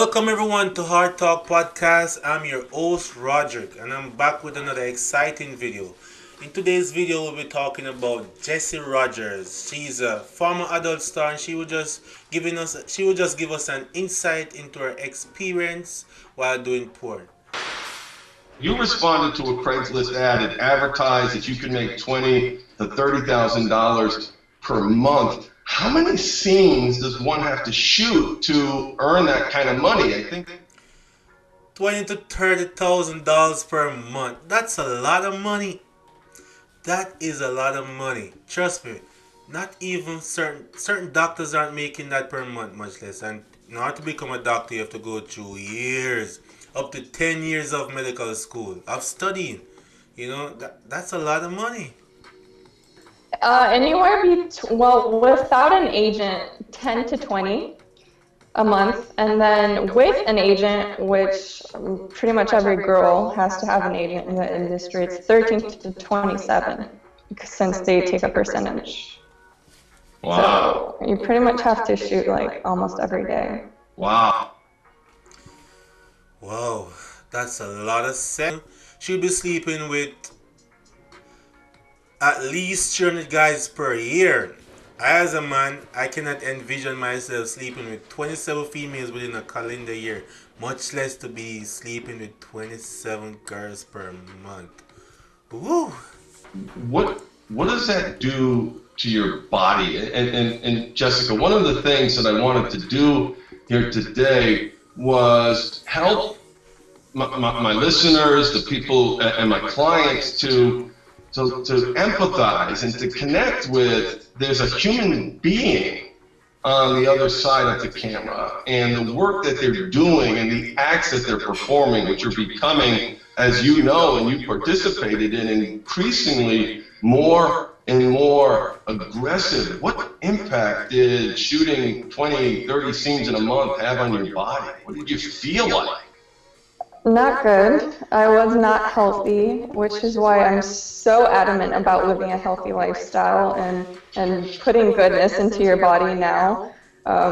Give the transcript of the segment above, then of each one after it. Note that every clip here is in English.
Welcome everyone to Hard Talk Podcast. I'm your host Roderick and I'm back with another exciting video. In today's video we'll be talking about Jessie Rogers. She's a former adult star and she will just give us an insight into her experience while doing porn. You responded to a Craigslist ad. It advertised that you could make $20,000 to $30,000 per month. How many scenes does one have to shoot to earn that kind of money? I think $20,000 to $30,000 per month. That's a lot of money. That is a lot of money. Trust me. Not even certain doctors aren't making that per month, much less. And in order to become a doctor, you have to go through years, up to 10 years of medical school, of studying. That's a lot of money. Without an agent, 10 to 20 a month, and then with an agent, which pretty much every girl has to have an agent in the industry, it's 13 to 27, since they take a percentage. Wow. So you pretty much have to shoot like almost every day. Wow. Wow, that's a lot of sex. She'll be sleeping with at least 300 guys per year. As a man, I cannot envision myself sleeping with 27 females within a calendar year, much less to be sleeping with 27 girls per month. Woo! What does that do to your body? And Jessica, one of the things that I wanted to do here today was help my listeners, the people, and my clients to empathize and to connect with. There's a human being on the other side of the camera, and the work that they're doing and the acts that they're performing, which are becoming, as you know and you participated in, increasingly more and more aggressive. What impact did shooting 20, 30 scenes in a month have on your body? What did you feel like? Not good. I was not healthy, which is why I'm so adamant about living a healthy lifestyle and putting goodness into your body now.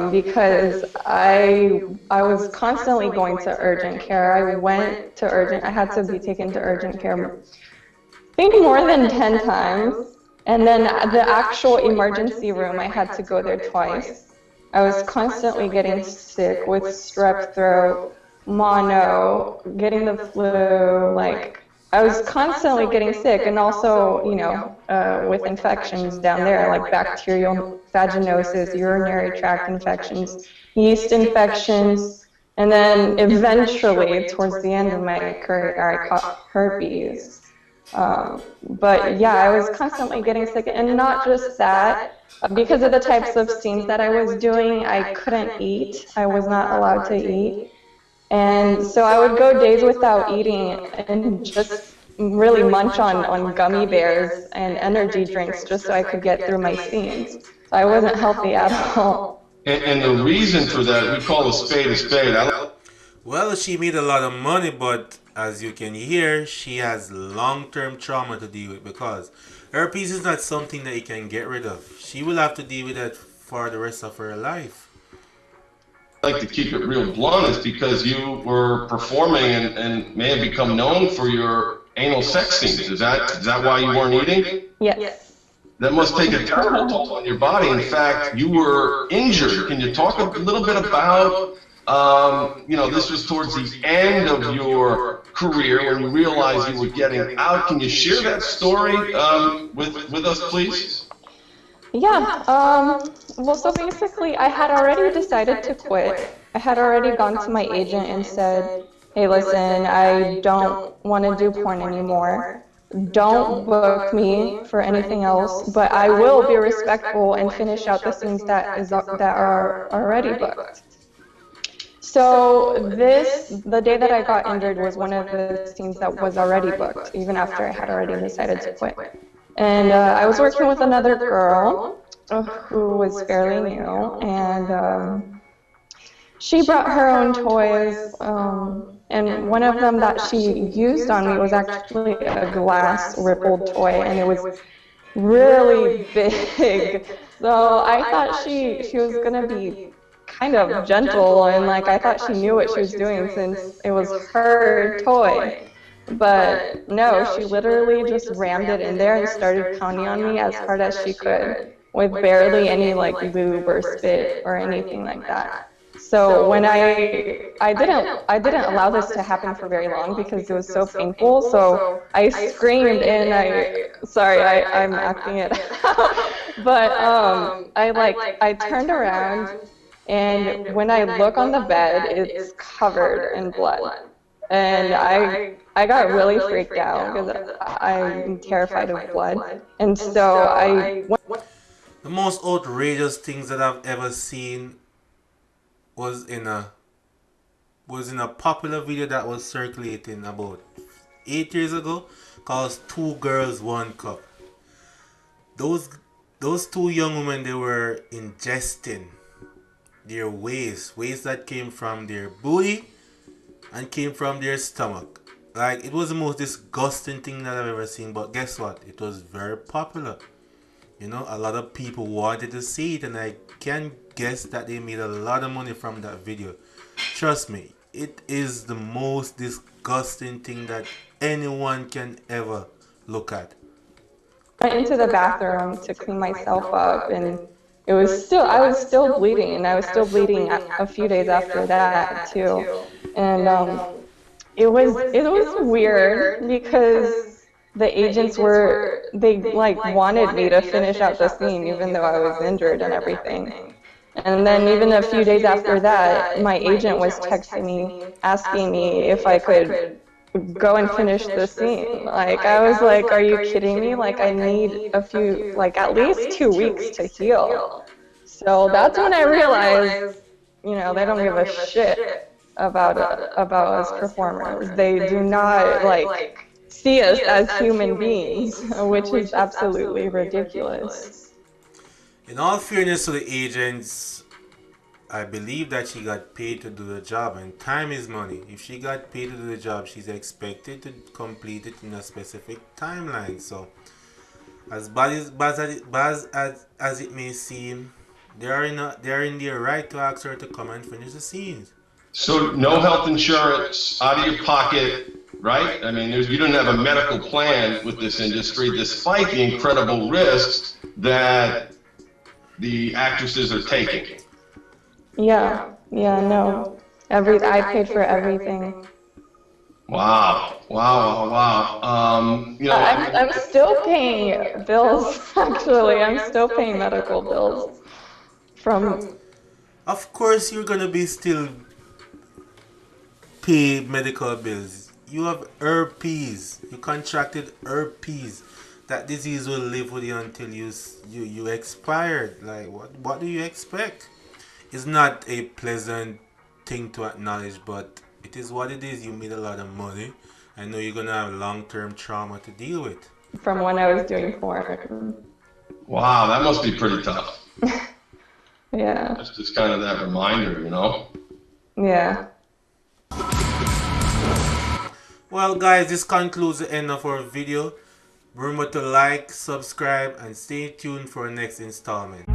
Because I was constantly going to urgent care. I had to be taken to urgent care, I think more than 10 times. And then the actual emergency room, I had to go there twice. I was constantly getting sick with strep throat, mono, getting the flu, I was constantly getting sick, and also, with infections down there, like bacterial vaginosis, urinary tract infections, yeast infections, and then eventually, towards the end of my career, I caught herpes. But yeah, I was constantly getting sick, and not just that, because of the types of scenes that I was doing, I couldn't eat. I was not allowed to eat. And so I would go days without eating and just really munch on gummy bears and energy drinks just so I could get through my scenes. So I wasn't healthy at all. And the reason for that, we call a spade a spade. Well, she made a lot of money, but as you can hear, she has long-term trauma to deal with because herpes is not something that you can get rid of. She will have to deal with that for the rest of her life. Like to keep it real blunt is because you were performing and may have become known for your anal sex scenes. Is that why you weren't eating? Yes. That must take a terrible toll on your body. In fact, you were injured. Can you talk a little bit about, this was towards the end of your career when you realized you were getting out. Can you share that story with us, please? Yeah, so basically I had already decided to quit. I had already gone to my agent and said, hey, listen, I don't want to do porn anymore. Don't book me for anything else, but I will be respectful and finish out the scenes that are already booked. So the day that I got injured was one of the scenes that was already booked, even after I had already decided to quit. And I was working with another girl who was fairly new, and she brought her own toys, and one of them that she used on me was actually a glass rippled toy, and it was really big. So I thought she was going to be kind of gentle and like I thought she knew what she was doing since it was her toy. But no, she literally just rammed it in there and started pounding on me as hard as she could with barely any like lube or spit or anything like that. So when I didn't allow this to happen for very long because it was so painful. So I screamed and I'm acting it out. But I turned around and when I look on the bed, it's covered in blood. And I got really freaked out because I'm terrified of blood. And so I went. The most outrageous things that I've ever seen was in a popular video that was circulating about 8 years ago called Two Girls One Cup. Those those two young women, they were ingesting their waste that came from their booty and came from their stomach. Like, it was the most disgusting thing that I've ever seen, but guess what? It was very popular. You know, a lot of people wanted to see it, and I can guess that they made a lot of money from that video. Trust me, it is the most disgusting thing that anyone can ever look at. Went into the bathroom to clean myself up, and I was still bleeding, and I was still bleeding a few days after that too. And it was weird because the agents they like wanted me to finish out the scene even though I was injured and everything. And then even a few days after that, my agent was texting me asking me if I could go and finish the scene. Like I was like, are you kidding me? Like I need like at least 2 weeks to heal. So that's when I realized, they don't give a shit about us performers. They do not like see us as human beings, which is absolutely ridiculous. In all fairness to the agents, I believe that she got paid to do the job, and time is money. If she got paid to do the job, she's expected to complete it in a specific timeline. So, as bad as it may seem, they are in their right to ask her to come and finish the scenes. So no health insurance out of your pocket, right? I mean, you don't have a medical plan with this industry, despite the incredible risks that the actresses are taking. Yeah, no. I paid for everything. Wow, wow, wow, wow. I'm still paying bills, actually. I'm still paying medical bills from. Of course, you're gonna be still pay medical bills. You have herpes. You contracted herpes. That disease will live with you until you expired. Like, what do you expect? It's not a pleasant thing to acknowledge, but it is what it is. You made a lot of money. I know you're gonna have long-term trauma to deal with. From when I was doing porn. Wow, that must be pretty tough. Yeah. That's just kind of that reminder, Yeah. Well, guys, this concludes the end of our video. Remember to like, subscribe, and stay tuned for our next installment.